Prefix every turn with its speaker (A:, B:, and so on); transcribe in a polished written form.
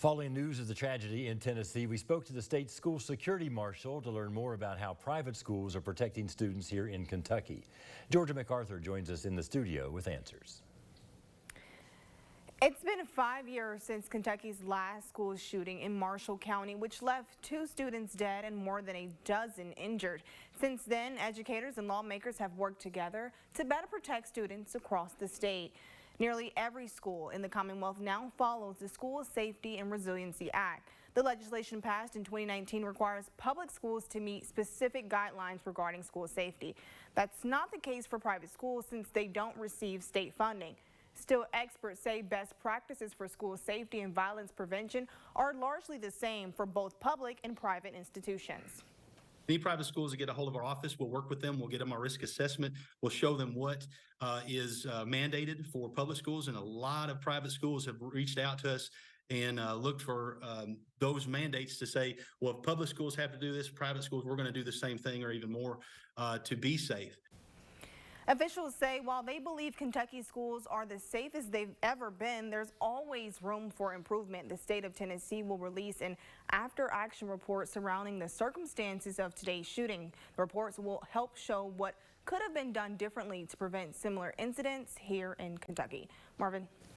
A: Following news of the tragedy in Tennessee, we spoke to the state school security marshal to learn more about how private schools are protecting students here in Kentucky. Georgia MacArthur joins us in the studio with answers.
B: It's been 5 years since Kentucky's last school shooting in Marshall County, which left 2 students dead and more than a dozen injured. Since then, educators and lawmakers have worked together to better protect students across the state. Nearly every school in the Commonwealth now follows the School Safety and Resiliency Act. The legislation passed in 2019 requires public schools to meet specific guidelines regarding school safety. That's not the case for private schools since they don't receive state funding. Still, experts say best practices for school safety and violence prevention are largely the same for both public and private institutions.
C: Any private schools that get a hold of our office, we'll work with them. We'll get them our risk assessment. We'll show them what is mandated for public schools. And a lot of private schools have reached out to us and looked for those mandates to say, well, if public schools have to do this, private schools, we're going to do the same thing or even more to be safe.
B: Officials say while they believe Kentucky schools are the safest they've ever been, there's always room for improvement. The state of Tennessee will release an after-action report surrounding the circumstances of today's shooting. The reports will help show what could have been done differently to prevent similar incidents here in Kentucky. Marvin.